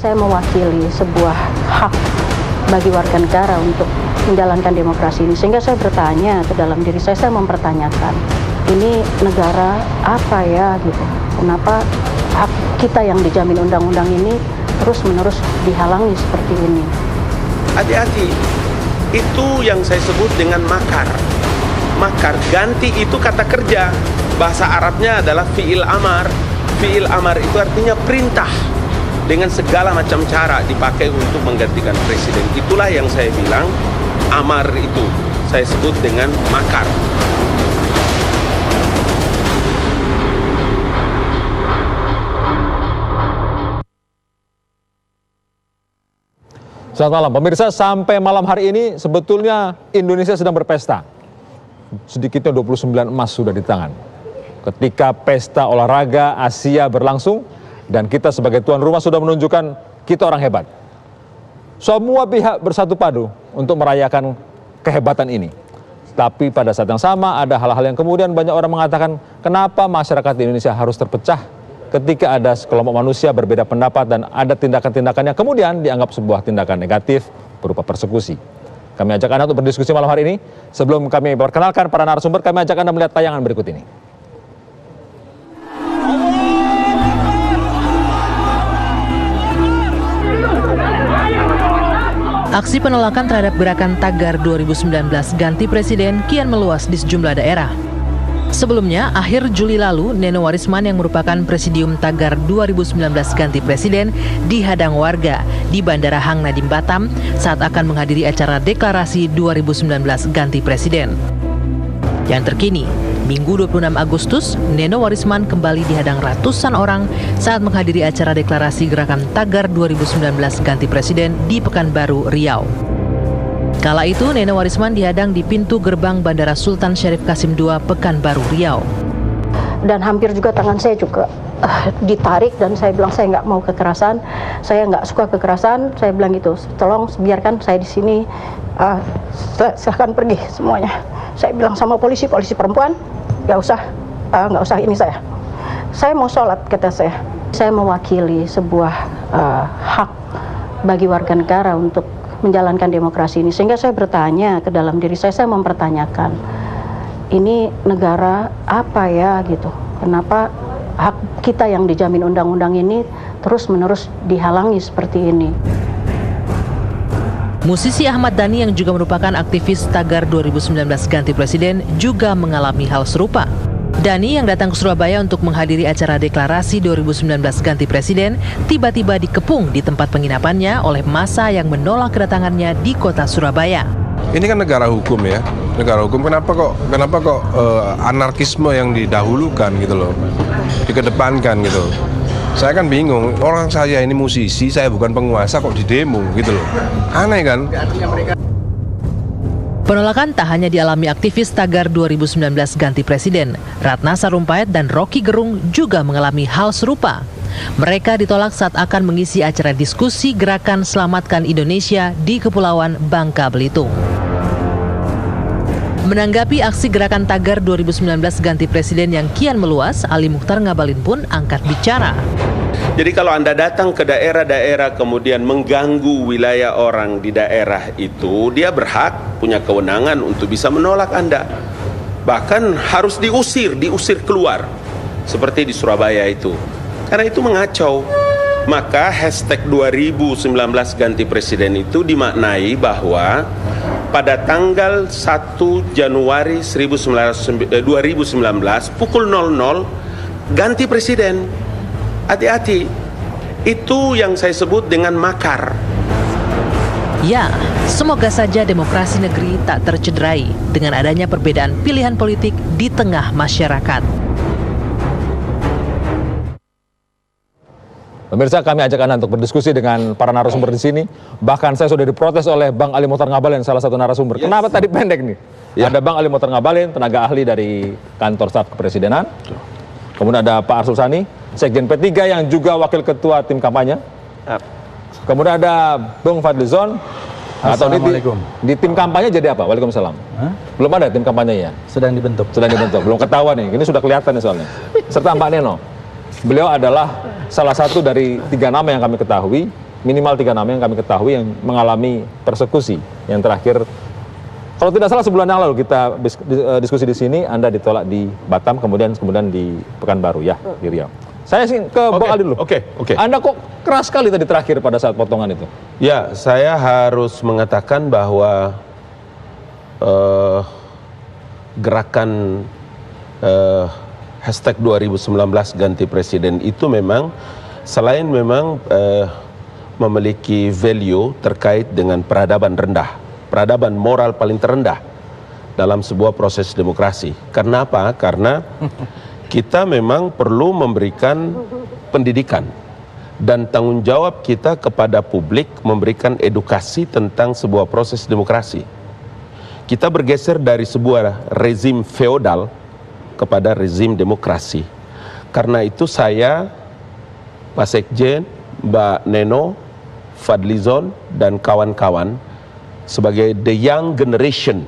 Saya mewakili sebuah hak bagi warga negara untuk menjalankan demokrasi ini. Sehingga saya bertanya ke dalam diri saya mempertanyakan, ini negara apa ya gitu? Kenapa hak kita yang dijamin undang-undang ini terus-menerus dihalangi seperti ini? Hati-hati, itu yang saya sebut dengan makar. Makar, ganti itu kata kerja. Bahasa Arabnya adalah fi'il amar. Fi'il amar itu artinya perintah. Dengan segala macam cara dipakai untuk menggantikan presiden. Itulah yang saya bilang, amar itu saya sebut dengan makar. Selamat malam, pemirsa. Sampai malam hari ini sebetulnya Indonesia sedang berpesta. Sedikitnya 29 emas sudah di tangan. Ketika pesta olahraga Asia berlangsung, dan kita sebagai tuan rumah sudah menunjukkan kita orang hebat. Semua pihak bersatu padu untuk merayakan kehebatan ini. Tapi pada saat yang sama ada hal-hal yang kemudian banyak orang mengatakan, kenapa masyarakat di Indonesia harus terpecah ketika ada sekelompok manusia berbeda pendapat dan ada tindakan-tindakan yang kemudian dianggap sebuah tindakan negatif berupa persekusi. Kami ajak Anda untuk berdiskusi malam hari ini. Sebelum kami perkenalkan para narasumber, kami ajak Anda melihat tayangan berikut ini. Aksi penolakan terhadap gerakan Tagar 2019 ganti presiden kian meluas di sejumlah daerah. Sebelumnya, akhir Juli lalu, Neno Warisman yang merupakan presidium Tagar 2019 ganti presiden dihadang warga di Bandara Hang Nadiem Batam saat akan menghadiri acara deklarasi 2019 ganti presiden. Yang terkini, Minggu 26 Agustus, Neno Warisman kembali dihadang ratusan orang saat menghadiri acara deklarasi gerakan Tagar 2019 ganti presiden di Pekanbaru, Riau. Kala itu, Neno Warisman dihadang di pintu gerbang Bandara Sultan Syarif Qasim II, Pekanbaru, Riau. Dan hampir juga tangan saya juga ditarik dan saya bilang saya nggak mau kekerasan, saya nggak suka kekerasan, saya bilang gitu, tolong biarkan saya di sini, silahkan pergi semuanya. Saya bilang sama polisi perempuan, nggak usah ini saya mau sholat, kata saya. Saya mewakili sebuah hak bagi warga negara untuk menjalankan demokrasi ini. Sehingga saya bertanya ke dalam diri saya mempertanyakan, ini negara apa ya gitu? Kenapa hak kita yang dijamin undang-undang ini terus-menerus dihalangi seperti ini? Musisi Ahmad Dhani yang juga merupakan aktivis Tagar 2019 ganti presiden juga mengalami hal serupa. Dhani yang datang ke Surabaya untuk menghadiri acara deklarasi 2019 ganti presiden tiba-tiba dikepung di tempat penginapannya oleh massa yang menolak kedatangannya di kota Surabaya. Ini kan negara hukum ya, negara hukum. Kenapa kok anarkisme yang didahulukan gitu loh, dikedepankan gitu. Saya kan bingung, orang saya ini musisi, saya bukan penguasa kok didemo gitu loh. Aneh kan? Penolakan tak hanya dialami aktivis Tagar 2019 ganti presiden. Ratna Sarumpait dan Rocky Gerung juga mengalami hal serupa. Mereka ditolak saat akan mengisi acara diskusi gerakan Selamatkan Indonesia di Kepulauan Bangka Belitung. Menanggapi aksi gerakan Tagar 2019 ganti presiden yang kian meluas, Ali Mukhtar Ngabalin pun angkat bicara. Jadi kalau Anda datang ke daerah-daerah kemudian mengganggu wilayah orang di daerah itu, dia berhak, punya kewenangan untuk bisa menolak Anda. Bahkan harus diusir keluar. Seperti di Surabaya itu. Karena itu mengacau. Maka hashtag 2019 ganti presiden itu dimaknai bahwa pada tanggal 1 Januari 2019 pukul 00 ganti presiden. Hati-hati, itu yang saya sebut dengan makar. Ya, semoga saja demokrasi negeri tak tercederai dengan adanya perbedaan pilihan politik di tengah masyarakat. Pemirsa, kami ajak Anda untuk berdiskusi dengan para narasumber di sini. Bahkan saya sudah diprotes oleh Bang Ali Mukhtar Ngabalin, salah satu narasumber. Yes. Kenapa tadi pendek nih? Ya. Ada Bang Ali Mukhtar Ngabalin, tenaga ahli dari kantor staf kepresidenan. Kemudian ada Pak Arsul Sani, Sekjen P3 yang juga wakil ketua tim kampanye. Kemudian ada Bung Fadlizon. Atau di tim kampanye jadi apa? Waalaikumsalam. Belum ada tim kampanye ya? Sedang dibentuk. Belum ketahuan nih. Ini sudah kelihatan nih soalnya. Serta Mbak Neno. Beliau adalah salah satu dari 3 nama yang kami ketahui minimal 3 nama yang kami ketahui yang mengalami persekusi. Yang terakhir, kalau tidak salah sebulan yang lalu kita diskusi di sini, Anda ditolak di Batam, kemudian di Pekanbaru ya, di Riau. Saya sih ke Bang Aldi dulu. Oke. Anda kok keras sekali tadi terakhir pada saat potongan itu? Ya, saya harus mengatakan bahwa gerakan hashtag 2019 ganti presiden itu memang selain memang memiliki value terkait dengan peradaban rendah, peradaban moral paling terendah dalam sebuah proses demokrasi. Karena apa? Karena kita memang perlu memberikan pendidikan dan tanggung jawab kita kepada publik memberikan edukasi tentang sebuah proses demokrasi. Kita bergeser dari sebuah rezim feodal kepada rezim demokrasi. Karena itu saya, Pak Sekjen, Mbak Neno, Fadlizon, dan kawan-kawan sebagai the young generation,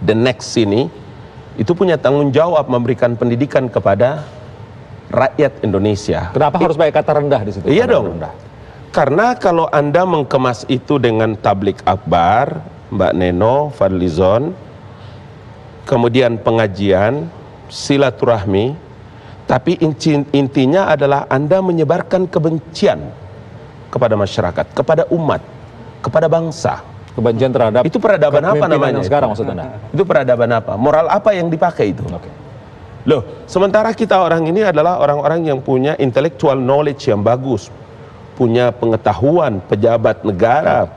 the next ini, itu punya tanggung jawab memberikan pendidikan kepada rakyat Indonesia. Kenapa harus pakai kata rendah di situ? Iya dong. Rendah. Karena kalau Anda mengemas itu dengan tablik akbar, Mbak Neno, Fadlizon, kemudian pengajian, silaturahmi, tapi intinya adalah Anda menyebarkan kebencian kepada masyarakat, kepada umat, kepada bangsa. Kebencian terhadap Itu peradaban apa namanya? Sekarang maksud Anda? Itu peradaban apa? Moral apa yang dipakai itu? Oke. Loh, sementara kita orang ini adalah orang-orang yang punya intellectual knowledge yang bagus, punya pengetahuan, pejabat negara,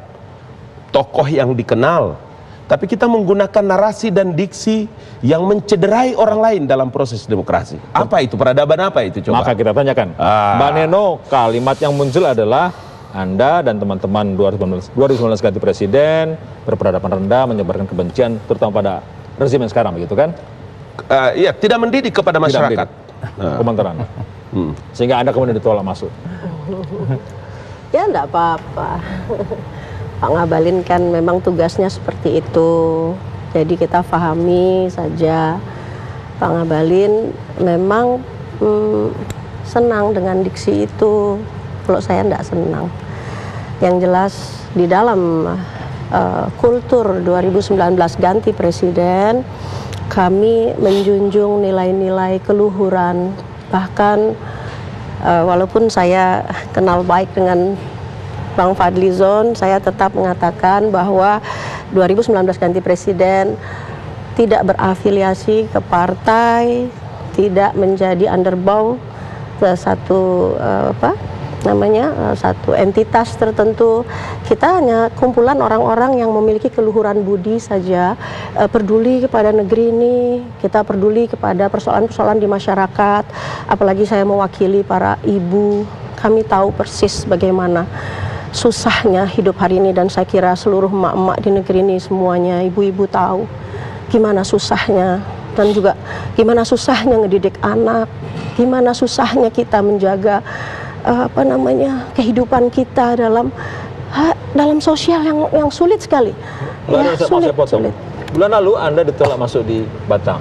tokoh yang dikenal, tapi kita menggunakan narasi dan diksi yang mencederai orang lain dalam proses demokrasi. Apa itu? Peradaban apa itu? Coba. Maka kita tanyakan, Mbak Neno, kalimat yang muncul adalah Anda dan teman-teman 2019 ganti presiden berperadaban rendah, menyebarkan kebencian, terutama pada rezim yang sekarang, begitu kan? Iya, tidak mendidik kepada masyarakat. Komentar Anda. Sehingga Anda kemudian ditolak masuk. Ya enggak apa-apa. Pak Ngabalin kan memang tugasnya seperti itu. Jadi kita pahami saja. Pak Ngabalin memang senang dengan diksi itu. Kalau saya enggak senang. Yang jelas di dalam kultur 2019 ganti presiden, kami menjunjung nilai-nilai keluhuran. Bahkan walaupun saya kenal baik dengan Bang Fadlizon, saya tetap mengatakan bahwa 2019 ganti presiden tidak berafiliasi ke partai, tidak menjadi underbow ke satu satu entitas tertentu. Kita hanya kumpulan orang-orang yang memiliki keluhuran budi saja, peduli kepada negeri ini, kita peduli kepada persoalan-persoalan di masyarakat. Apalagi saya mewakili para ibu, kami tahu persis bagaimana susahnya hidup hari ini, dan saya kira seluruh emak-emak di negeri ini semuanya, ibu-ibu tahu gimana susahnya, dan juga gimana susahnya ngedidik anak, gimana susahnya kita menjaga kehidupan kita dalam sosial yang sulit sekali. Sulit. Bulan lalu Anda ditolak masuk di Batam,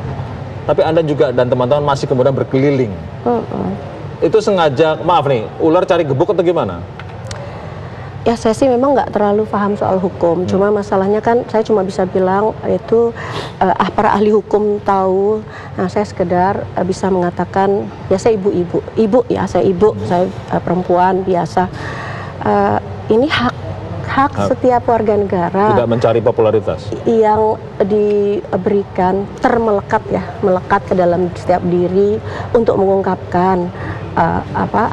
tapi Anda juga dan teman-teman masih kemudian berkeliling. Itu sengaja, maaf nih, ular cari gebuk atau gimana? Ya saya sih memang nggak terlalu paham soal hukum, cuma masalahnya kan saya cuma bisa bilang itu para ahli hukum tahu. Nah saya sekedar bisa mengatakan, ya saya saya perempuan biasa. Ini hak setiap warga negara. Tidak mencari popularitas. Yang diberikan melekat ke dalam setiap diri untuk mengungkapkan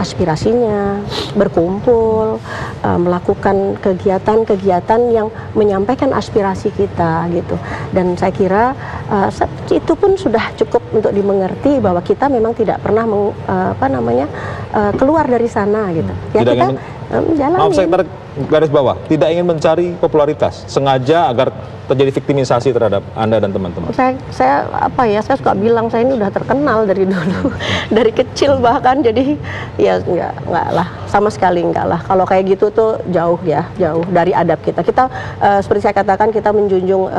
aspirasinya, berkumpul, melakukan kegiatan-kegiatan yang menyampaikan aspirasi kita gitu. Dan saya kira itu pun sudah cukup untuk dimengerti bahwa kita memang tidak pernah keluar dari sana gitu. Ya tidak kita maaf, saya garis bawah, tidak ingin mencari popularitas, sengaja agar terjadi viktimisasi terhadap Anda dan teman-teman? Saya suka bilang saya ini udah terkenal dari dulu, dari kecil bahkan, jadi ya enggak lah, sama sekali enggak lah. Kalau kayak gitu tuh jauh dari adab kita. Kita seperti saya katakan, kita menjunjung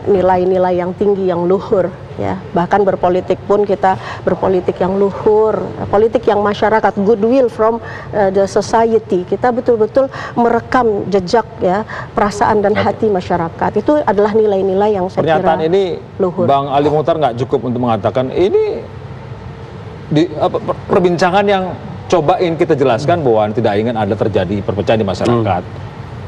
nilai-nilai yang tinggi, yang luhur, ya. Bahkan berpolitik pun kita berpolitik yang luhur, politik yang masyarakat, goodwill from the society. Kita betul-betul merekam jejak, ya, perasaan dan hati masyarakat. Itu adalah nilai-nilai yang saya Pernyataan kira ini luhur. Bang Ali Mukhtar nggak cukup untuk mengatakan ini perbincangan yang cobain kita jelaskan bahwa tidak ingin ada terjadi perpecahan di masyarakat,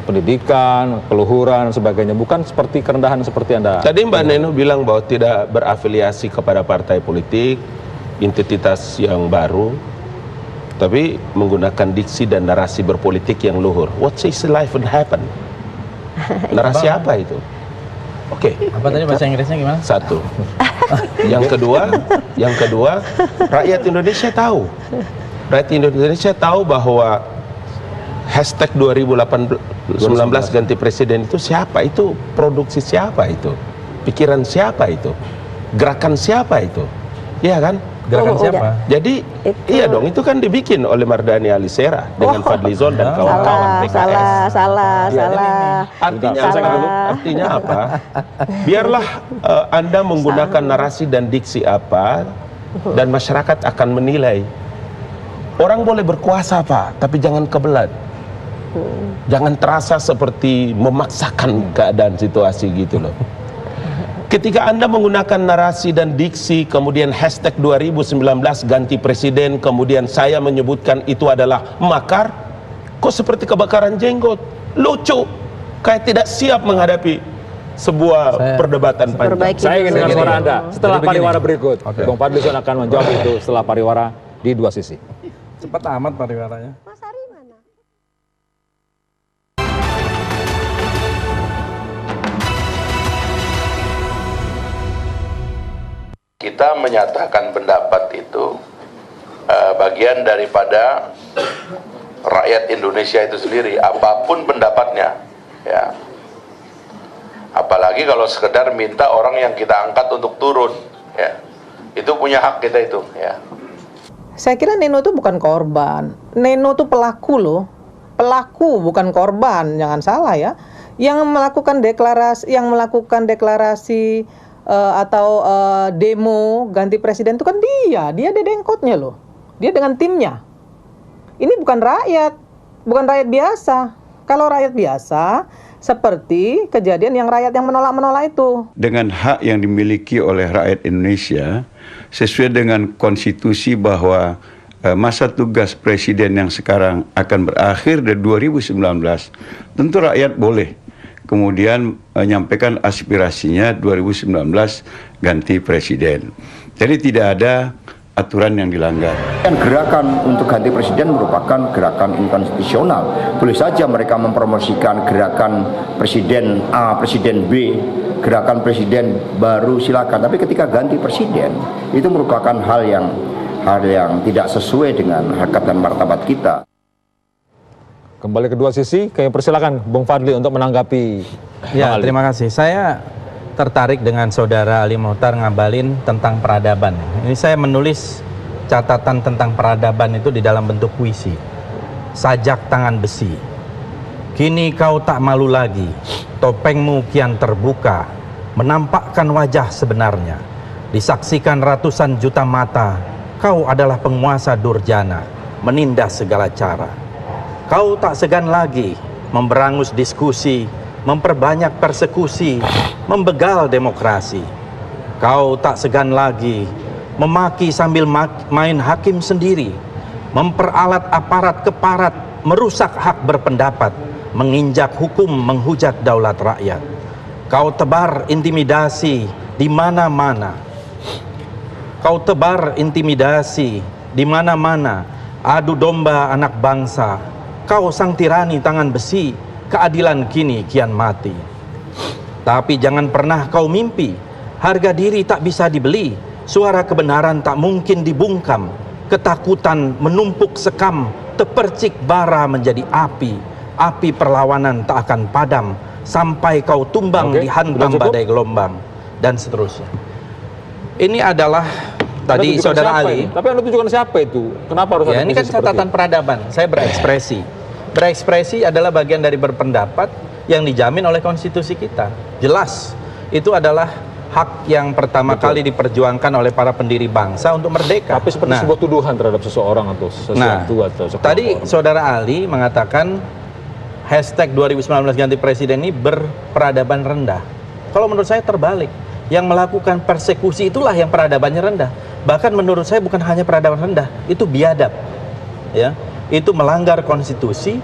pendidikan, keluhuran, sebagainya, bukan seperti kerendahan seperti Anda. Tadi Mbak Neno bilang bahwa tidak berafiliasi kepada partai politik, entitas yang baru, tapi menggunakan diksi dan narasi berpolitik yang luhur. What is life and happen? Narasi apa itu? Oke. Apa tadi bahasa Inggrisnya gimana? Satu. Yang kedua, rakyat Indonesia tahu. Rakyat Indonesia tahu bahwa hashtag 2019 ganti presiden itu siapa? Itu produksi siapa itu? Pikiran siapa itu? Gerakan siapa itu? Iya kan? Gerakan siapa? Jadi iya dong, itu kan dibikin oleh Mardhani Alisera dengan Fadlizon dan kawan-kawan PKS. Salah. Artinya apa? Biarlah Anda menggunakan narasi dan diksi apa, dan masyarakat akan menilai. Orang boleh berkuasa, Pak, tapi jangan kebelat. Jangan terasa seperti memaksakan keadaan situasi gitu loh. Ketika Anda menggunakan narasi dan diksi, kemudian hashtag 2019 ganti presiden, kemudian saya menyebutkan itu adalah makar, kok seperti kebakaran jenggot, lucu, kayak tidak siap menghadapi sebuah perdebatan panjang. Saya ingin dengar suara Anda setelah Jadi begini. pariwara berikut. Bang Fadlizon akan menjawab itu setelah pariwara di dua sisi. Cepat amat pariwaranya. Kita menyatakan pendapat itu bagian daripada rakyat Indonesia itu sendiri, apapun pendapatnya, ya. Apalagi kalau sekedar minta orang yang kita angkat untuk turun, ya. Itu punya hak kita itu, ya. Saya kira Neno itu bukan korban. Neno itu pelaku loh. Pelaku bukan korban, jangan salah ya. Yang melakukan deklarasi atau demo ganti presiden itu kan dia dedengkotnya loh. Dia dengan timnya. Ini bukan rakyat biasa. Kalau rakyat biasa seperti kejadian yang rakyat yang menolak itu. Dengan hak yang dimiliki oleh rakyat Indonesia sesuai dengan konstitusi bahwa masa tugas presiden yang sekarang akan berakhir di 2019, tentu rakyat boleh kemudian menyampaikan aspirasinya 2019 ganti presiden. Jadi tidak ada aturan yang dilanggar. Gerakan untuk ganti presiden merupakan gerakan inkonstitusional. Boleh saja mereka mempromosikan gerakan presiden A, presiden B, gerakan presiden baru, silakan. Tapi ketika ganti presiden, itu merupakan hal yang tidak sesuai dengan harkat dan martabat kita. Kembali ke dua sisi, kami persilakan Bung Fadli untuk menanggapi. Ya, terima kasih. Saya tertarik dengan saudara Ali Mukhtar ngabalin tentang peradaban. Ini saya menulis catatan tentang peradaban itu di dalam bentuk puisi. Sajak tangan besi. Kini kau tak malu lagi, topengmu kian terbuka, menampakkan wajah sebenarnya. Disaksikan ratusan juta mata, kau adalah penguasa durjana, menindas segala cara. Kau tak segan lagi memberangus diskusi, memperbanyak persekusi, membegal demokrasi. Kau tak segan lagi memaki sambil main hakim sendiri, memperalat aparat keparat, merusak hak berpendapat, menginjak hukum, menghujat daulat rakyat. Kau tebar intimidasi di mana-mana. Kau tebar intimidasi di mana-mana, adu domba anak bangsa. Kau sang tirani tangan besi, keadilan kini kian mati. Tapi jangan pernah kau mimpi, harga diri tak bisa dibeli, suara kebenaran tak mungkin dibungkam, ketakutan menumpuk sekam, tepercik bara menjadi api, api perlawanan tak akan padam, sampai kau tumbang dihantam badai gelombang dan seterusnya. Ini adalah tadi Saudara Ali. Tapi Anda tujukan siapa itu? Kenapa harus ada ini kan catatan peradaban. Saya berekspresi. Berekspresi adalah bagian dari berpendapat yang dijamin oleh konstitusi kita. Jelas, itu adalah hak yang pertama kali diperjuangkan oleh para pendiri bangsa untuk merdeka. Tapi seperti sebuah tuduhan terhadap seseorang atau sesuatu atau sekelompok. Tadi Saudara Ali mengatakan hashtag 2019 ganti presiden ini berperadaban rendah. Kalau menurut saya terbalik. Yang melakukan persekusi itulah yang peradabannya rendah. Bahkan menurut saya bukan hanya peradaban rendah, itu biadab. Ya, itu melanggar konstitusi.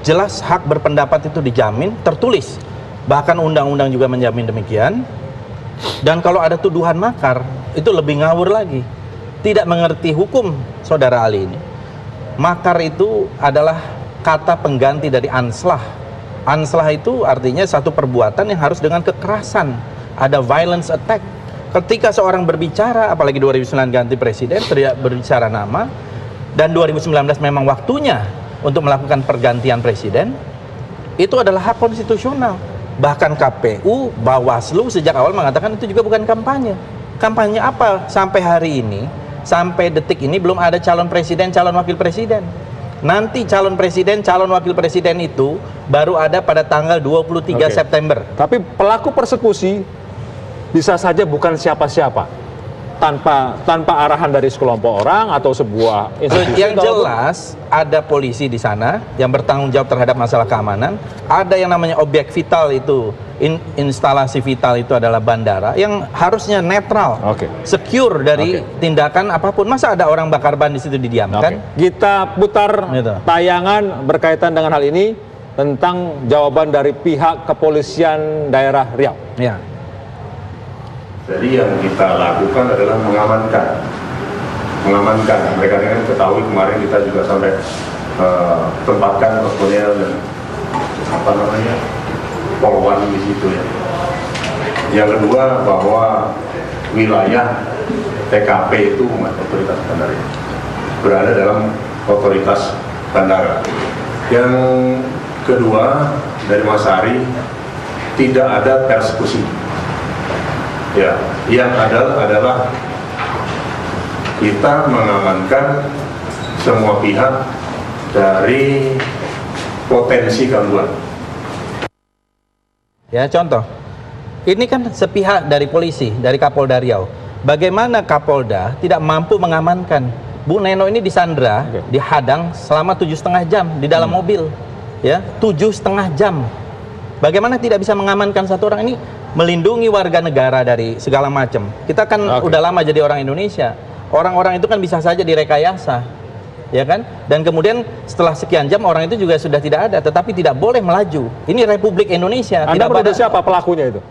Jelas hak berpendapat itu dijamin, tertulis. Bahkan undang-undang juga menjamin demikian. Dan kalau ada tuduhan makar, itu lebih ngawur lagi. Tidak mengerti hukum Saudara Ali ini. Makar itu adalah kata pengganti dari anslah. Anslah itu artinya satu perbuatan yang harus dengan kekerasan. Ada violence attack. Ketika seorang berbicara, apalagi 2009 ganti presiden, tidak berbicara nama, dan 2019 memang waktunya untuk melakukan pergantian presiden, itu adalah hak konstitusional. Bahkan KPU, Bawaslu sejak awal mengatakan itu juga bukan kampanye. Kampanye apa? Sampai hari ini, sampai detik ini belum ada calon presiden, calon wakil presiden. Nanti calon presiden, calon wakil presiden itu baru ada pada tanggal 23 September. Tapi pelaku persekusi bisa saja bukan siapa-siapa, tanpa arahan dari sekelompok orang atau sebuah institusi. Yang jelas ada polisi di sana yang bertanggung jawab terhadap masalah keamanan. Ada yang namanya objek vital itu, instalasi vital itu adalah bandara yang harusnya netral, secure dari tindakan apapun. Masa ada orang bakar ban di situ didiamkan? Kita putar tayangan berkaitan dengan hal ini tentang jawaban dari pihak kepolisian daerah Riau. Ya. Jadi yang kita lakukan adalah mengamankan. Mereka kan ketahui kemarin kita juga sampai tempatkan personel dan polwan di situ ya. Yang kedua bahwa wilayah TKP itu otoritas bandara berada dalam otoritas bandara. Yang kedua dari Mas Ari tidak ada persekusi. Ya, yang adalah kita mengamankan semua pihak dari potensi gangguan. Ya, contoh. Ini kan sepihak dari polisi, dari Kapolda Riau. Bagaimana Kapolda tidak mampu mengamankan Bu Neno ini disandra, dihadang selama 7,5 jam di dalam mobil. Ya, 7,5 jam. Bagaimana tidak bisa mengamankan satu orang ini? Melindungi warga negara dari segala macam. Kita kan udah lama jadi orang Indonesia. Orang-orang itu kan bisa saja direkayasa, ya kan? Dan kemudian setelah sekian jam orang itu juga sudah tidak ada, tetapi tidak boleh melaju. Ini Republik Indonesia. Anda menurut siapa pelakunya itu?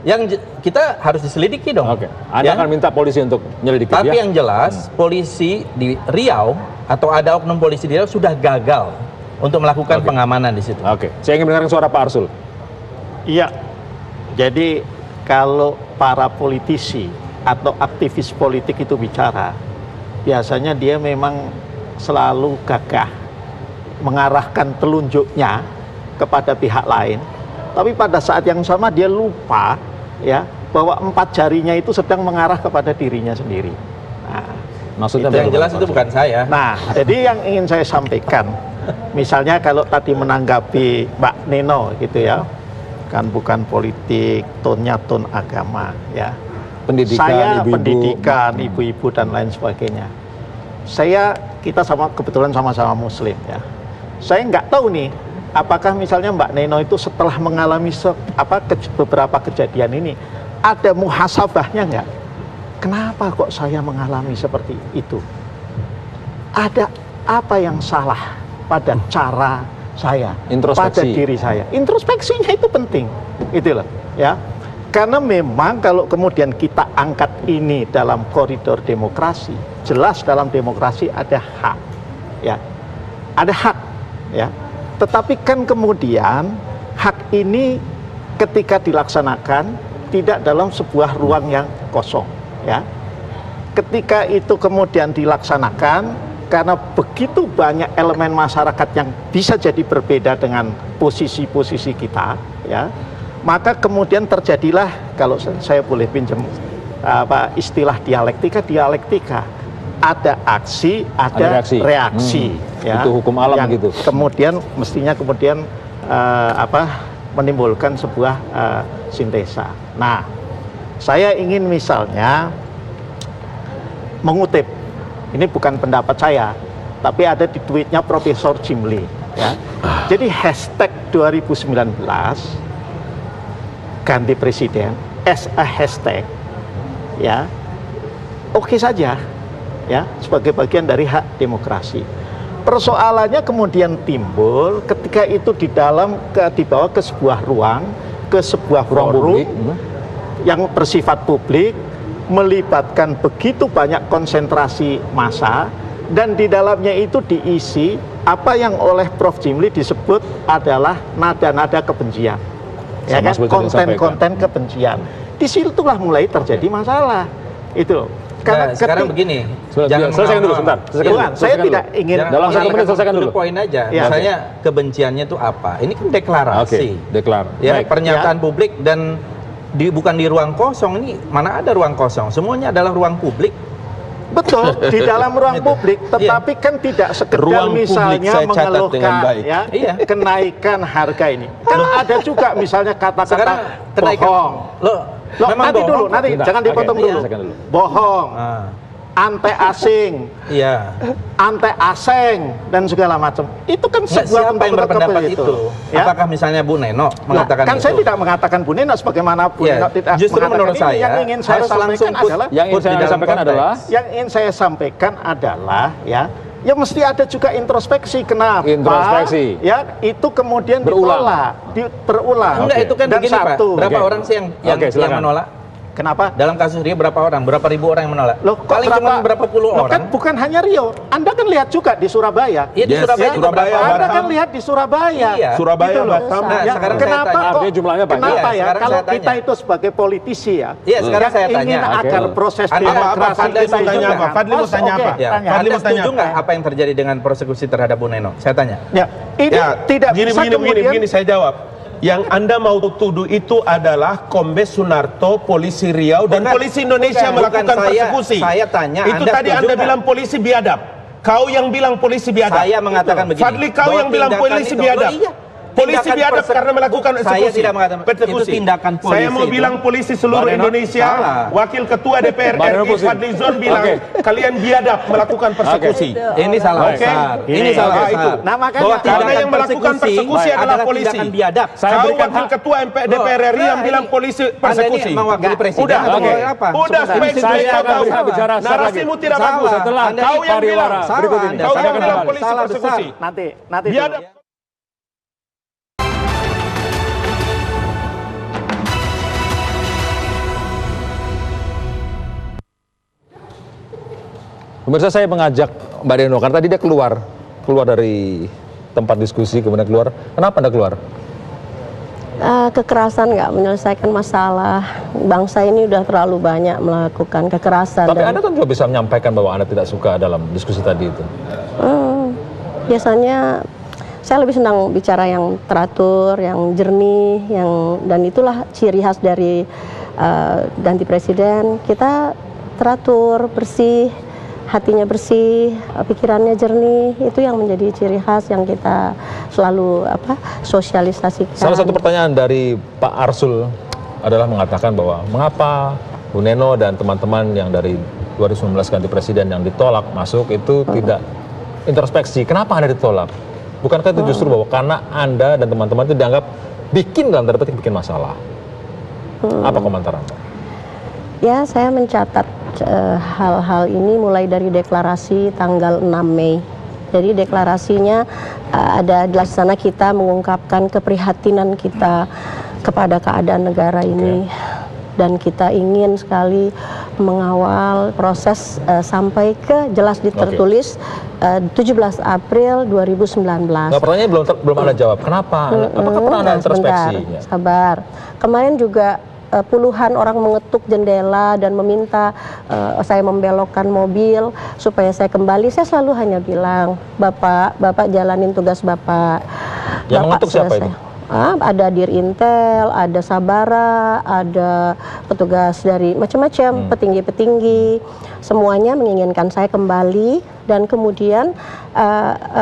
Yang kita harus diselidiki dong. Anda akan minta polisi untuk menyelidiki. Tapi yang jelas polisi di Riau atau ada oknum polisi di Riau sudah gagal untuk melakukan pengamanan di situ. Saya ingin mendengarkan suara Pak Arsul. Iya. Jadi kalau para politisi atau aktivis politik itu bicara, biasanya dia memang selalu gagah mengarahkan telunjuknya kepada pihak lain. Tapi pada saat yang sama dia lupa ya bahwa 4 jarinya itu sedang mengarah kepada dirinya sendiri. Nah, maksudnya yang jelas itu bukan saya. Nah, jadi yang ingin saya sampaikan, misalnya kalau tadi menanggapi Mbak Neno gitu ya, kan bukan politik, tonnya ton agama ya. Pendidikan, saya ibu-ibu. Pendidikan, ibu-ibu dan lain sebagainya. Kita kebetulan sama-sama Muslim ya. Saya nggak tahu nih, apakah misalnya Mbak Neno itu setelah mengalami beberapa kejadian ini ada muhasabahnya nggak? Kenapa kok saya mengalami seperti itu? Ada apa yang salah pada cara saya, pada diri saya? Introspeksinya itu penting, itu loh, ya. Karena memang kalau kemudian kita angkat ini dalam koridor demokrasi, jelas dalam demokrasi ada hak, ya, ada hak, ya. Tetapi kan kemudian hak ini ketika dilaksanakan tidak dalam sebuah ruang yang kosong, ya. Ketika itu kemudian dilaksanakan karena begitu banyak elemen masyarakat yang bisa jadi berbeda dengan posisi-posisi kita, ya, maka kemudian terjadilah, kalau saya boleh pinjam istilah dialektika, ada aksi, ada reaksi, ya, itu hukum alam yang gitu. Kemudian mestinya menimbulkan sebuah sintesa. Nah, saya ingin misalnya mengutip, ini bukan pendapat saya, tapi ada di tweetnya Profesor Jim Lee, ya. Jadi hashtag 2019 ganti presiden as a hashtag, ya, oke saja, ya, sebagai bagian dari hak demokrasi. Persoalannya kemudian timbul ketika itu dibawa ke sebuah ruang, ke sebuah forum yang bersifat publik, melibatkan begitu banyak konsentrasi massa, dan di dalamnya itu diisi apa yang oleh Prof. Jimli disebut adalah nada-nada kebencian, ya kan? Konten-konten kebencian. Disitulah mulai terjadi masalah. Itu karena sekarang begini, selesaikan dulu sebentar. Saya tidak ingin dalam 1 menit selesaikan dulu. Poin aja. Ya, misalnya kebenciannya itu apa? Ini kan deklarasi. Ya, pernyataan publik dan bukan di ruang kosong. Ini mana ada ruang kosong? Semuanya adalah ruang publik. Betul, di dalam ruang publik, tetapi kan tidak sekedar ruang misalnya mengeluhkan ya, kenaikan harga ini. Kan ada juga misalnya kata-kata bohong. Nanti dulu, jangan dipotong dulu. Bohong, ante asing, ante aseng, dan segala macam. Itu kan sebuah siapa yang berpendapat itu? Ya? Apakah misalnya Bu Neno mengatakan kan itu? saya tidak mengatakan Bu Neno, sebagaimana Bu Neno tidak justru menurut ini. saya Yang ingin saya sampaikan adalah yang ingin saya sampaikan adalah ya mesti ada juga introspeksi. Kenapa? Ya, itu kemudian berulang. Enggak, itu kan dan begini, Pak. Berapa orang sih yang menolak? Kenapa? Dalam kasus Rio berapa orang? Berapa ribu orang yang menolak? Loh, paling cuma berapa puluh orang? Kan bukan hanya Rio. Anda kan lihat juga di Surabaya. Iya, di Surabaya. Anda kan lihat di Surabaya. Iya. Surabaya, Batam. Nah, sekarang kenapa kok? Jumlahnya banyak. Kenapa ya? Kalau kita itu sebagai politisi ya. Iya, sekarang saya tanya. Ingin agar proses demokrasi kita itu. Fadli mau tanya apa? Anda setuju nggak apa yang terjadi dengan persekusi terhadap Bu Neno? Saya tanya. Ya, ini tidak bisa kemudian. Begini saya jawab. Yang Anda mau tuduh itu adalah Kombes Sunarto, polisi Riau, dan polisi Indonesia melakukan persekusi. Saya tanya, itu tadi Anda bilang polisi biadab. Kau yang bilang polisi biadab. Saya mengatakan begini. Fadli, kau yang bilang polisi biadab. Polisi biadab karena melakukan eksekusi. Saya tidak mengatakan itu tindakan polisi. Saya mau bilang polisi seluruh Indonesia. Wakil Ketua DPR RI Fadli Zon bilang kalian biadab melakukan persekusi. Ini salah besar. Ini salah besar. Nah, bahwa karena yang melakukan persekusi adalah polisi. Kau wakil Ketua DPR RI yang bilang polisi persekusi. Mewakili presiden. Udah saya tahu. Narasimu tidak bagus. Kau yang bilang polisi persekusi. Nanti biadab. Pemirsa, saya mengajak Mbak Neno karena tadi dia keluar dari tempat diskusi, kemudian keluar. Kenapa Anda keluar? Kekerasan nggak menyelesaikan masalah. Bangsa ini udah terlalu banyak melakukan kekerasan. Tapi Anda kan juga bisa menyampaikan bahwa Anda tidak suka dalam diskusi tadi itu. Biasanya saya lebih senang bicara yang teratur, yang jernih, dan itulah ciri khas dari ganti presiden. Kita teratur, bersih, hatinya bersih, pikirannya jernih, itu yang menjadi ciri khas yang kita selalu sosialisasikan. Salah satu pertanyaan dari Pak Arsul adalah mengatakan bahwa mengapa Bu Neno dan teman-teman yang dari 2019 ganti presiden yang ditolak masuk itu tidak introspeksi. Kenapa Anda ditolak? Bukankah itu justru bahwa karena Anda dan teman-teman itu dianggap bikin dalam tanda petik bikin masalah? Apa komentar Anda? Ya, saya mencatat hal-hal ini mulai dari deklarasi tanggal 6 Mei. Jadi deklarasinya ada di sana kita mengungkapkan keprihatinan kita kepada keadaan negara ini. Dan kita ingin sekali mengawal proses sampai ke jelas tertulis 17 April 2019. Nah, pertanyaannya belum Anda jawab. Kenapa? Apakah pernah Anda introspeksi? Sabar. Kemarin juga puluhan orang mengetuk jendela dan meminta saya membelokkan mobil supaya saya kembali. Saya selalu hanya bilang, Bapak jalanin tugas Bapak. Yang mengetuk siapa itu? Ada Dirintel, ada Sabara, ada petugas dari macam-macam, petinggi-petinggi, semuanya menginginkan saya kembali. Dan kemudian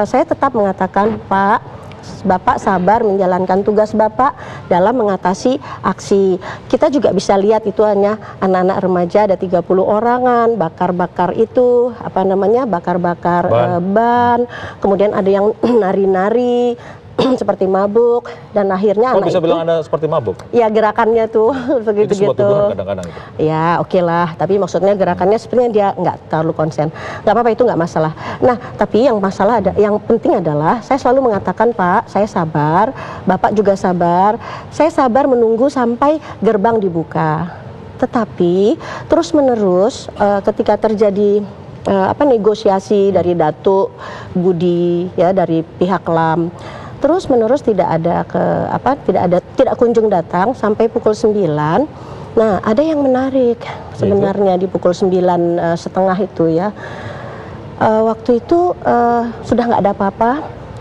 saya tetap mengatakan, Pak, Bapak sabar menjalankan tugas Bapak dalam mengatasi aksi. Kita juga bisa lihat itu hanya anak-anak remaja, ada 30 orangan, bakar-bakar itu, bakar-bakar ban. Kemudian ada yang nari-nari seperti mabuk, dan akhirnya anak bisa bilang Anda seperti mabuk? Ya, gerakannya tuh begitu gitu. Itu sebuah kadang-kadang itu. Ya, oke lah, tapi maksudnya gerakannya sebenarnya dia nggak terlalu konsen. Nggak apa-apa, itu nggak masalah. Nah, tapi yang yang penting adalah saya selalu mengatakan, Pak, saya sabar, Bapak juga sabar. Saya sabar menunggu sampai gerbang dibuka. Tetapi terus-menerus ketika terjadi negosiasi dari Datuk Budi ya, dari pihak LAM, terus menerus tidak kunjung datang sampai pukul 9. Nah, ada yang menarik sebenarnya di pukul 9:30 itu ya. Waktu itu sudah nggak ada apa-apa.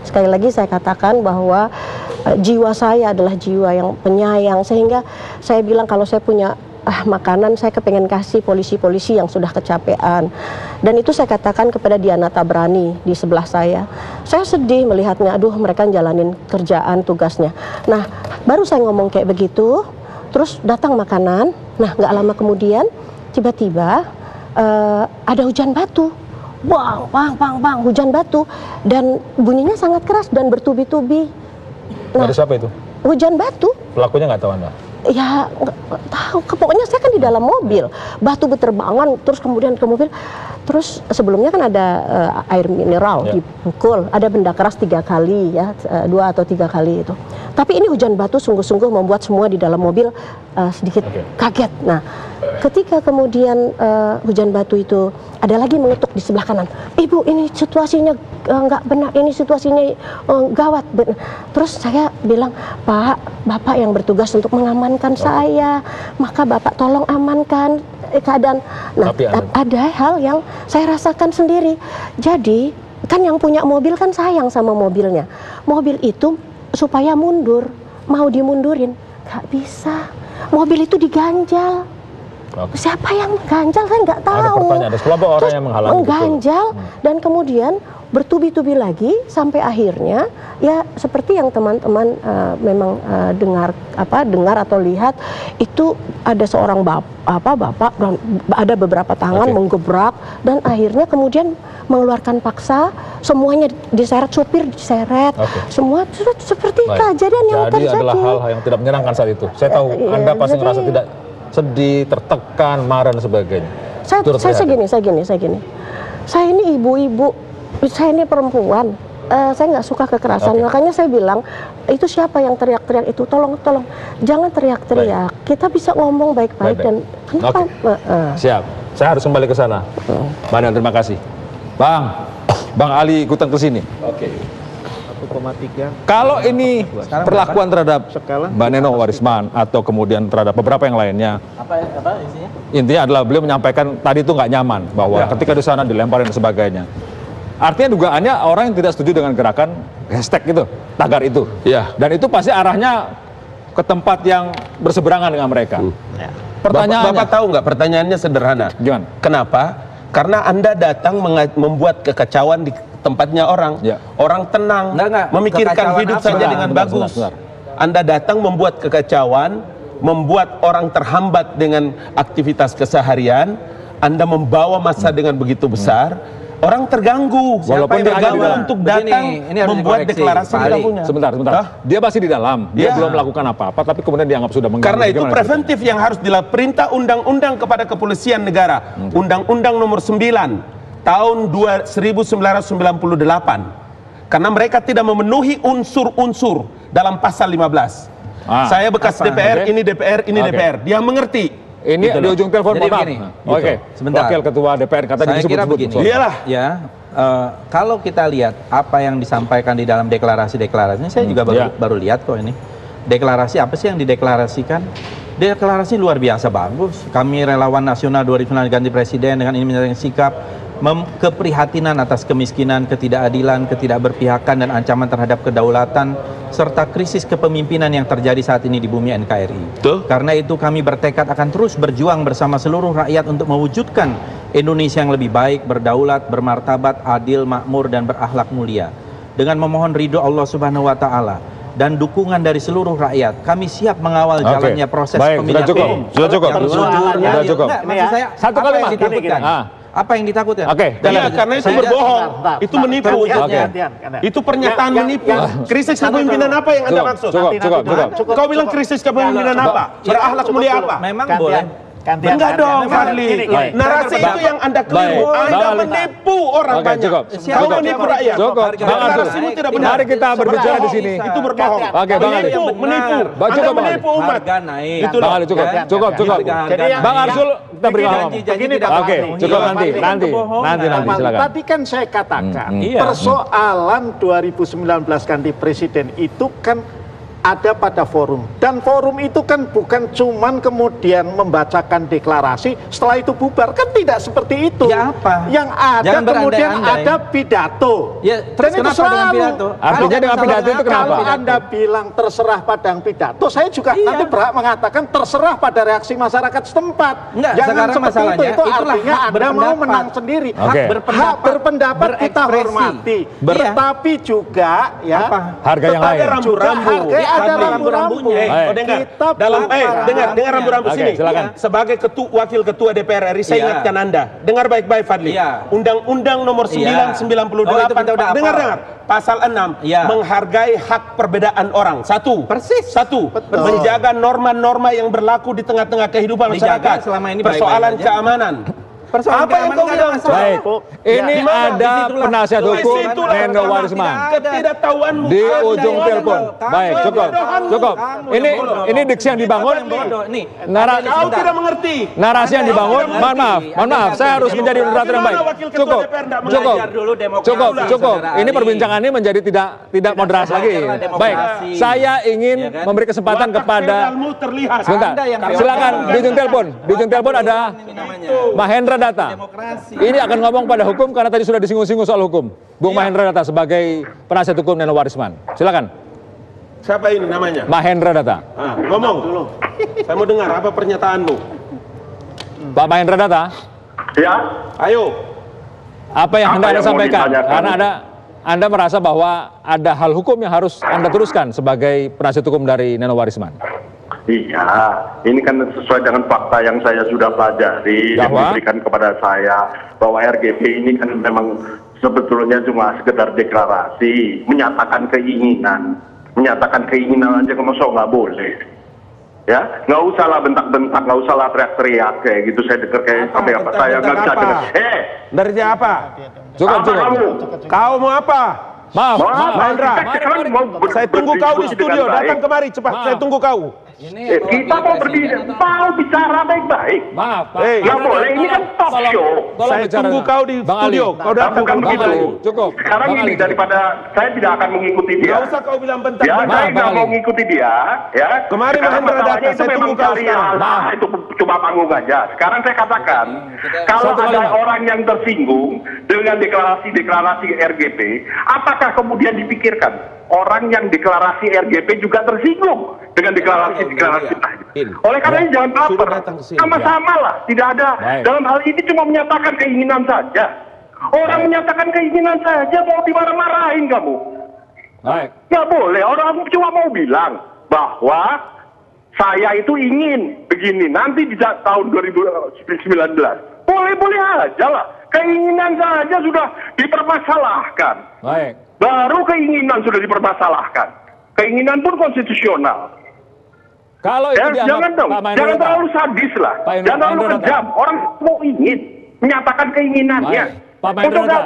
Sekali lagi saya katakan bahwa jiwa saya adalah jiwa yang penyayang, sehingga saya bilang kalau saya punya makanan saya kepengen kasih polisi-polisi yang sudah kecapean. Dan itu saya katakan kepada Diana Tabrani di sebelah saya. Saya sedih melihatnya, aduh mereka jalanin kerjaan tugasnya. Nah, baru saya ngomong kayak begitu, terus datang makanan. Nah, nggak lama kemudian tiba-tiba ada hujan batu. Bang, bang, bang, bang, hujan batu. Dan bunyinya sangat keras dan bertubi-tubi. Dari siapa itu? Hujan batu. Pelakunya nggak tahu Anda? Ya nggak tahu, pokoknya saya kan di dalam mobil, batu berterbangan terus kemudian ke mobil. Terus sebelumnya kan ada air mineral dipukul, ada benda keras 3 kali ya, 2 atau 3 kali itu. Tapi ini hujan batu sungguh-sungguh membuat semua di dalam mobil sedikit kaget. Nah, ketika kemudian hujan batu itu ada lagi mengetuk di sebelah kanan, Ibu ini situasinya nggak benar, ini situasinya gawat. Terus saya bilang, Pak, Bapak yang bertugas untuk mengamankan saya, maka Bapak tolong amankan keadaan. Nah, ada hal yang saya rasakan sendiri. Jadi kan yang punya mobil kan sayang sama mobilnya. Mobil itu supaya mundur, mau dimundurin nggak bisa. Mobil itu diganjal. Siapa yang mengganjal saya nggak tahu. Ada pertanyaan, ada sekelompok orang yang menghalangi. Mengganjal dan kemudian bertubi-tubi lagi sampai akhirnya ya seperti yang teman-teman memang dengar atau lihat itu ada seorang bapak dan ada beberapa tangan menggebrak dan akhirnya kemudian mengeluarkan paksa, semuanya diseret, supir diseret, semua seperti kejadian yang terjadi. Jadi adalah hal yang tidak menyenangkan saat itu. Saya tahu Anda pasti merasa tidak sedih, tertekan, marah dan sebagainya. Saya gini. Saya ini ibu-ibu, saya ini perempuan. Saya nggak suka kekerasan, makanya saya bilang itu siapa yang teriak-teriak itu, tolong jangan teriak-teriak. Kita bisa ngomong baik-baik dan kenapa? Siap, saya harus kembali ke sana. Bang, terima kasih. Bang Ali ikutan ke sini. 1,3. Kalau ini perlakuan terhadap Mbak Neno Warisman atau kemudian terhadap beberapa yang lainnya, apa isinya? Intinya adalah beliau menyampaikan tadi itu nggak nyaman bahwa ketika di sana dilemparin dan sebagainya. Artinya dugaannya orang yang tidak setuju dengan gerakan hashtag itu, tagar itu. Dan itu pasti arahnya ke tempat yang berseberangan dengan mereka. Pertanyaannya, Bapak tahu nggak? Pertanyaannya sederhana. Gimana? Kenapa? Karena Anda datang membuat kekacauan di tempatnya orang. Orang tenang, memikirkan hidup saja dengan bagus. Anda datang membuat kekacauan, membuat orang terhambat dengan aktivitas keseharian. Anda membawa massa dengan begitu besar. Orang terganggu, walaupun terganggu untuk datang membuat deklarasi tidak punya. Sebentar. Dia masih di dalam, dia belum melakukan apa-apa, tapi kemudian dianggap sudah mengganggu. Karena itu preventif yang harus dilakukan. Perintah undang-undang kepada kepolisian negara, Undang-Undang Nomor 9 tahun 1998. Karena mereka tidak memenuhi unsur-unsur dalam pasal 15. Saya bekas DPR, ini DPR, ini DPR. Dia mengerti. Ini di ujung telepon Bapak. Sebentar. Wakil Ketua DPR kata disebut-sebut. Iyalah. Kalau kita lihat apa yang disampaikan di dalam deklarasi-deklarasinya, saya juga baru lihat kok ini. Deklarasi apa sih yang dideklarasikan? Deklarasi luar biasa bagus. Kami relawan nasional 2009 ganti presiden dengan ini menyatakan sikap keprihatinan atas kemiskinan, ketidakadilan, ketidakberpihakan dan ancaman terhadap kedaulatan serta krisis kepemimpinan yang terjadi saat ini di bumi NKRI. Karena itu kami bertekad akan terus berjuang bersama seluruh rakyat untuk mewujudkan Indonesia yang lebih baik, berdaulat, bermartabat, adil, makmur dan berakhlak mulia. Dengan memohon ridho Allah Subhanahu wa taala dan dukungan dari seluruh rakyat, kami siap mengawal jalannya proses pemilihan umum. Sudah cukup. Sudah cukup. Maksud saya, satu kali yang ditakutkan? Apa yang ditakutkan? Iya, karena itu berbohong, itu menipu. Itu pernyataan menipu. Krisis kepemimpinan apa yang Anda maksud? Cukup. Kau bilang krisis kepemimpinan apa? Berakhlak mulia apa? Memang boleh. Enggak dong, Fadli. Narasi itu yang Anda keliru. Anda menipu orang banyak. Kau menipu rakyat. Narasimu tidak benar. Mari kita berbicara di sini. Itu berbohong. Oke, Bang Ali. Menipu. Anda menipu umat. Itu Bang Ali, cukup. Bang Arsul, kita beri ngomong. Oke, cukup nanti, silakan. Tadi kan saya katakan, persoalan 2019 ganti presiden itu kan ada pada forum, dan forum itu kan bukan cuman kemudian membacakan deklarasi setelah itu bubar, kan tidak seperti itu. Ya apa? Yang ada kemudian ada pidato. Ya, dan itu selalu. Artinya dengan pidato itu kenapa? Kalau Anda bilang terserah pada yang pidato, saya juga nanti berhak mengatakan terserah pada reaksi masyarakat setempat. Jangan seperti itu artinya Anda mau menang sendiri. Hak berpendapat kita hormati, tetapi juga ya harga yang lain. Ada rambu-rambu. Dengar rambu-rambu sini. Sebagai wakil ketua DPR RI, saya ingatkan Anda. Dengar baik-baik, Fadli. Undang-Undang nomor 998. Dengar. Pasal 6 menghargai hak perbedaan orang. Satu. Menjaga norma-norma yang berlaku di tengah-tengah kehidupan masyarakat. Persoalan keamanan. Apa yang kau bilang? Baik, ini ada penasihat hukum Neno Warisman di ujung telepon. Baik, cukup. Ini diksi yang dibangun. Kau tidak mengerti. Narasi yang dibangun. Mohon maaf. Saya harus menjadi moderator yang baik. Cukup. Ini perbincangan ini menjadi tidak moderasi lagi. Baik, saya ingin memberi kesempatan kepada. Sebentar. Silakan di ujung telepon. Di ujung telepon ada Mahendra Data. Ini akan ngomong pada hukum karena tadi sudah disinggung-singgung soal hukum. Bung Mahendra Data sebagai penasihat hukum Neno Warisman. Silakan. Siapa ini namanya? Mahendra Data. Ngomong dulu. Saya mau dengar apa pernyataanmu. Pak Mahendra Data. Ya. Ayo. Apa yang Anda sampaikan? Karena Anda merasa bahwa ada hal hukum yang harus Anda teruskan sebagai penasihat hukum dari Neno Warisman. Iya, ini kan sesuai dengan fakta yang saya sudah pelajari yang diberikan kepada saya, bahwa RGP ini kan memang sebetulnya cuma sekedar deklarasi, menyatakan keinginan aja, masa nggak boleh. Ya, nggak usah lah bentak-bentak, nggak usah lah teriak-teriak kayak gitu. Saya dengar kayak sampai apa? Saya nggak bisa dengar. Dari siapa? Cukup. Kau mau apa? Maaf, Mahendra. Saya tunggu kau di studio. Datang kemari cepat. Saya tunggu kau. Kita mau mau bicara baik-baik. Maaf, nggak boleh. Ini kan talk show. Saya tunggu kau di studio. Kau datang begitu. Cukup. Sekarang ini daripada saya tidak akan mengikuti dia. Nggak usah kau bilang bentar. Ya, saya nggak mau mengikuti dia. Ya. Kemarin Mahendra datang. Saya tunggu kau sekarang. Itu cuma panggung aja. Sekarang saya katakan, kalau ada orang yang tersinggung dengan deklarasi RGP, apakah kemudian dipikirkan orang yang deklarasi RGP juga tersinggung dengan deklarasi tadi? Oleh karena ini jangan baper, sama-sama lah, tidak ada. Dalam hal ini cuma menyatakan keinginan saja. Orang menyatakan keinginan saja, mau dimarah-marahin kamu? Nggak boleh. Orang cuma mau bilang bahwa saya itu ingin begini nanti di tahun 2019. Boleh-boleh aja lah. Keinginan saja sudah dipermasalahkan. Baru keinginan sudah dipermasalahkan. Keinginan pun konstitusional. Kalau itu jangan dong, jangan terlalu sadis lah. Jangan terlalu kejam. Orang mau ingin menyatakan keinginannya. Pak Mahendra,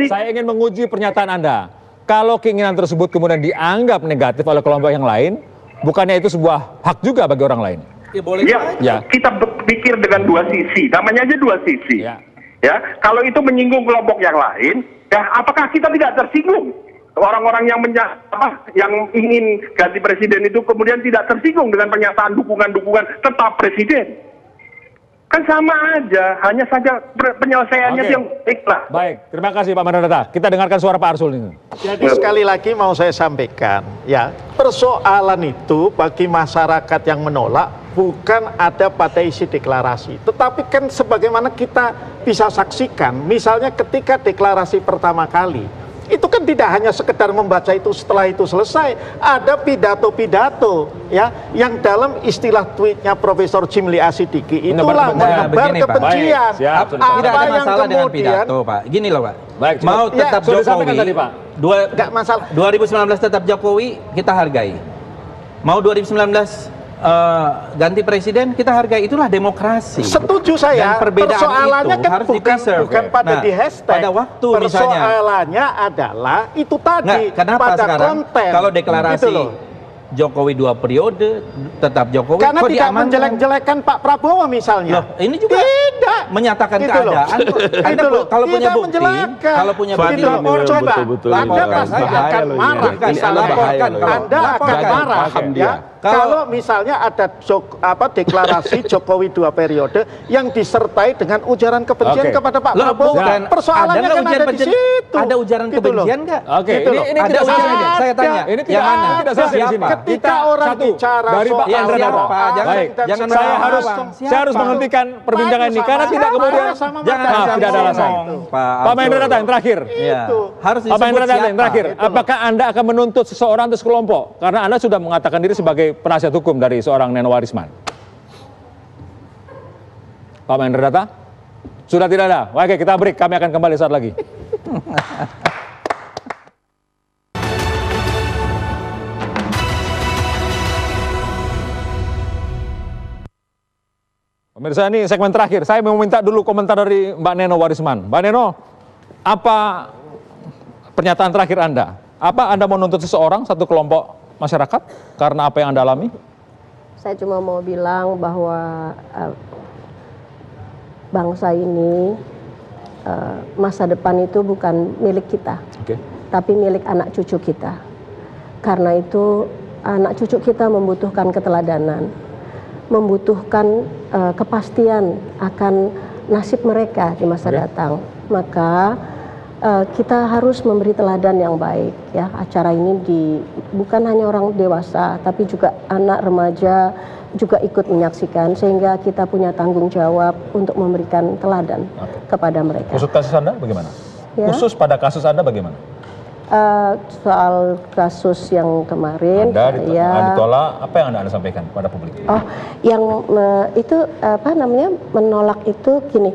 saya ingin menguji pernyataan Anda. Kalau keinginan tersebut kemudian dianggap negatif oleh kelompok yang lain, bukannya itu sebuah hak juga bagi orang lain? Ya, kita berpikir dengan dua sisi. Namanya aja dua sisi. Ya, kalau itu menyinggung kelompok yang lain, ya apakah kita tidak tersinggung? orang-orang yang ingin ganti presiden itu kemudian tidak tersinggung dengan pernyataan dukungan-dukungan tetap presiden. Kan sama aja, hanya saja penyelesaiannya yang baik lah. Baik, terima kasih Pak Mahendra. Kita dengarkan suara Pak Arsul ini. Jadi sekali lagi mau saya sampaikan, ya, persoalan itu bagi masyarakat yang menolak bukan ada pada isi deklarasi. Tetapi kan sebagaimana kita bisa saksikan, misalnya ketika deklarasi pertama kali, itu kan tidak hanya sekedar membaca itu setelah itu selesai, ada pidato-pidato ya yang dalam istilah tweetnya Profesor Jimli Asidiki itulah menebar kebencian. Tidak ada masalah dengan pidato, Pak. Gini loh, Pak. Baik, mau tetap sudah Jokowi, tadi, Pak. Nggak masalah. 2019 tetap Jokowi, kita hargai. Mau 2019 ganti presiden, kita hargai, itulah demokrasi. Setuju saya. Dan perbedaan persoalannya itu kan harus bukan pada nah, di hashtag. pada waktu misalnya. Persoalannya adalah itu tadi. Nggak, kenapa pada sekarang konten. kalau deklarasi gitu Jokowi 2 periode tetap Jokowi, karena kok tidak menjelek-jelekan Pak Prabowo misalnya. Loh, ini juga tidak menyatakan gitu keadaan. Anda kalau punya bukti, coba Anda pasti akan marah. Anda akan marah ya. Kalau misalnya ada deklarasi Jokowi 2 periode yang disertai dengan ujaran kebencian kepada Pak Prabowo, persoalannya kan ada di situ. Ada ujaran kebencian nggak? Oke, ini ada ujaran. Saya tanya, ini yang mana? Tidak selesai di sini. Ketika orang bicara dari Pak Mahendra. Baik, jangan saya harus menghentikan perbincangan ini karena tidak kemudian tidak ada alasan. Pak Mahendra yang terakhir. Pak Mahendra yang terakhir. Apakah Anda akan menuntut seseorang atau sekelompok? Karena Anda sudah mengatakan diri sebagai penasihat hukum dari seorang Nenowarisman. Pak Mahendra sudah tidak ada. Oke, kita break. Kami akan kembali saat lagi. Pemirsa, ini segmen terakhir. Saya mau minta dulu komentar dari Mbak Nenowarisman. Mbak Neno, apa pernyataan terakhir Anda? Apa Anda menuntut seseorang, satu kelompok masyarakat karena apa yang Anda alami? Saya cuma mau bilang bahwa bangsa ini masa depan itu bukan milik kita, tapi milik anak cucu kita. Karena itu anak cucu kita membutuhkan keteladanan, membutuhkan kepastian akan nasib mereka di masa datang. Maka kita harus memberi teladan yang baik ya. Acara ini bukan hanya orang dewasa tapi juga anak remaja juga ikut menyaksikan, sehingga kita punya tanggung jawab untuk memberikan teladan kepada mereka. Khusus kasus Anda bagaimana? Ya? Khusus pada kasus Anda bagaimana? Soal kasus yang kemarin ditolak, apa yang Anda sampaikan pada publik? Oh, yang itu menolak itu gini,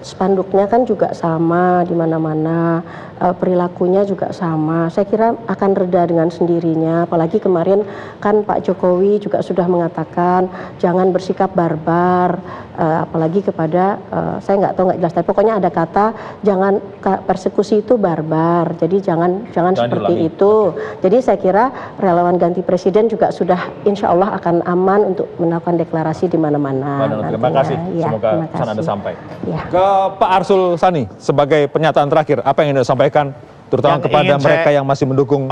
spanduknya kan juga sama di mana-mana, perilakunya juga sama. Saya kira akan reda dengan sendirinya. Apalagi kemarin kan Pak Jokowi juga sudah mengatakan jangan bersikap barbar, apalagi kepada saya nggak jelas, tapi pokoknya ada kata jangan persekusi itu barbar. Jadi jangan seperti itu. Jadi saya kira relawan ganti presiden juga sudah insya Allah akan aman untuk melakukan deklarasi di mana-mana. Terima kasih. Ya, semoga pesan Anda sampai. Ya. Ke Pak Arsul Sani sebagai pernyataan terakhir, apa yang Anda sampaikan terutama kepada mereka yang masih mendukung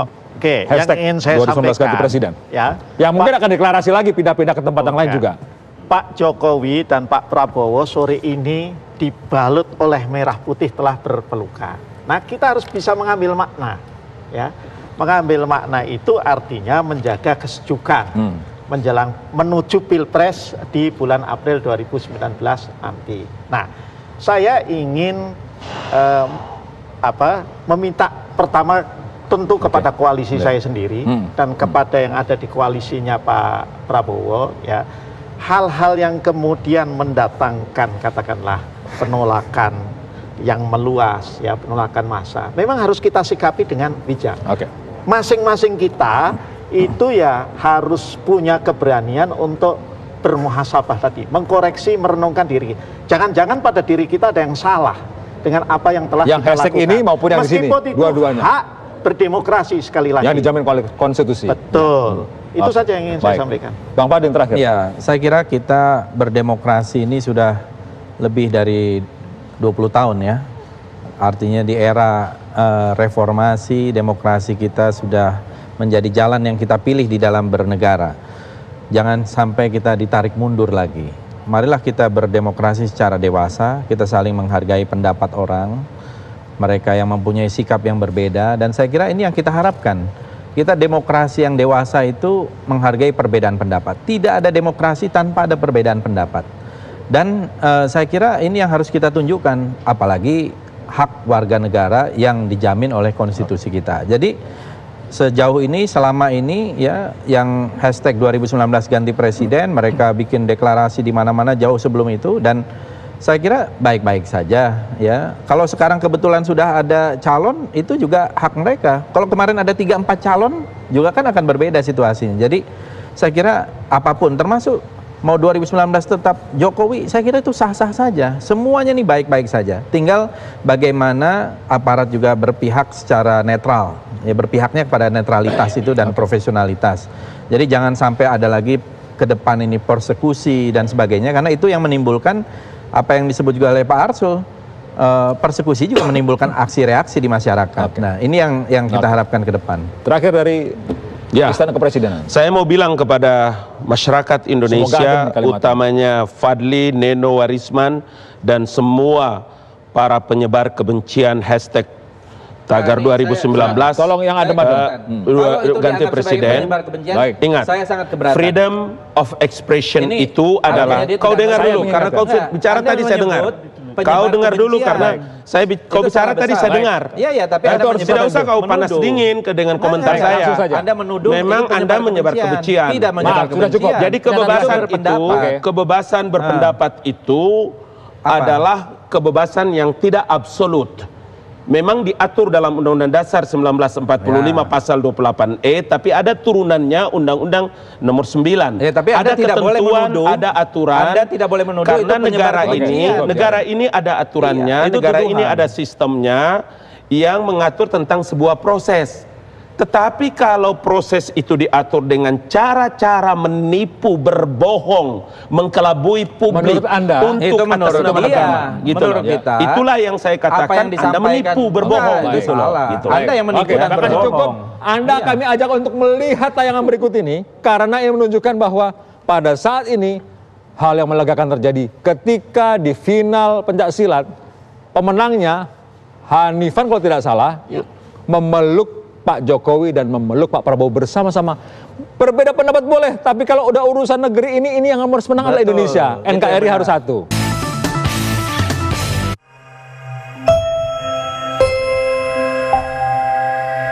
hashtag 2019 ganti presiden? Ya. Yang mungkin akan deklarasi lagi pindah-pindah ke tempat yang lain juga. Pak Jokowi dan Pak Prabowo sore ini dibalut oleh merah putih telah berpelukan. Nah, kita harus bisa mengambil makna, ya. Mengambil makna itu artinya menjaga kesejukan menjelang menuju Pilpres di bulan April 2019 nanti. Nah, saya ingin meminta pertama tentu kepada koalisi saya sendiri dan kepada yang ada di koalisinya Pak Prabowo, ya. Hal-hal yang kemudian mendatangkan katakanlah penolakan yang meluas, ya, penolakan massa, memang harus kita sikapi dengan bijak. Masing-masing kita itu ya harus punya keberanian untuk bermuhasabah tadi, mengkoreksi, merenungkan diri. Jangan-jangan pada diri kita ada yang salah dengan apa yang telah kita hashtag lakukan. Ini maupun yang di sini, dua-duanya. Hak berdemokrasi sekali lagi. Yang dijamin oleh konstitusi. Betul. Itu saja yang ingin saya sampaikan. Bang Fadil terakhir. Ya, saya kira kita berdemokrasi ini sudah lebih dari 20 tahun ya. Artinya di era reformasi demokrasi kita sudah menjadi jalan yang kita pilih di dalam bernegara. Jangan sampai kita ditarik mundur lagi. Marilah kita berdemokrasi secara dewasa, kita saling menghargai pendapat orang, mereka yang mempunyai sikap yang berbeda, dan saya kira ini yang kita harapkan. Kita demokrasi yang dewasa itu menghargai perbedaan pendapat. Tidak ada demokrasi tanpa ada perbedaan pendapat. Dan saya kira ini yang harus kita tunjukkan, apalagi hak warga negara yang dijamin oleh konstitusi kita. Jadi sejauh ini, selama ini ya, yang hashtag 2019 ganti presiden, mereka bikin deklarasi di mana-mana jauh sebelum itu, dan saya kira baik-baik saja ya. Kalau sekarang kebetulan sudah ada calon, itu juga hak mereka. Kalau kemarin ada 3-4 calon, juga kan akan berbeda situasinya. Jadi saya kira apapun, termasuk mau 2019 tetap Jokowi, saya kira itu sah-sah saja. Semuanya nih baik-baik saja. Tinggal bagaimana aparat juga berpihak secara netral. Ya, berpihaknya kepada netralitas itu dan profesionalitas. Jadi jangan sampai ada lagi ke depan ini persekusi dan sebagainya, karena itu yang menimbulkan apa yang disebut juga oleh Pak Arsul, persekusi juga menimbulkan aksi reaksi di masyarakat. Nah, ini yang kita harapkan ke depan. Terakhir dari Istana Kepresidenan. Saya mau bilang kepada masyarakat Indonesia, utamanya Fadli, Neno Warisman, dan semua para penyebar kebencian hashtag Tagar 2019. Tolong yang adem ganti presiden. Baik. Ingat, saya sangat keberatan. freedom of expression itu adalah, kau dengar dulu, karena kau bicara tadi saya dengar. Kau dengar dulu karena kau bicara tadi saya dengar. Iya, tapi tidak usah kau panas dingin dengan komentar saya. Anda menuduh. Memang Anda menyebar kebencian. Tidak menyebar kebencian. Jadi kebebasan itu, kebebasan berpendapat itu adalah kebebasan yang tidak absolut. Memang diatur dalam Undang-Undang Dasar 1945 pasal 28E, tapi ada turunannya Undang-Undang Nomor 9. Ya, tapi ada ketentuan, ada aturan. Anda tidak boleh menuduh karena itu negara ini ada aturannya, negara ini ada sistemnya yang mengatur tentang sebuah proses. Tetapi kalau proses itu diatur dengan cara-cara menipu, berbohong, mengkelabui publik, menurut Anda, untuk itu menurut dia, gitu menurut kita, itulah yang saya katakan, Anda menipu, berbohong. Gitu loh. Anda yang menipu dan berbohong. Cukup. Anda kami ajak untuk melihat tayangan berikut ini, karena ini menunjukkan bahwa pada saat ini hal yang melegakan terjadi ketika di final pencaksilat, pemenangnya Hanifan kalau tidak salah memeluk Pak Jokowi dan memeluk Pak Prabowo bersama-sama. Berbeda pendapat boleh, tapi kalau udah urusan negeri ini yang harus menang adalah Indonesia. NKRI harus satu.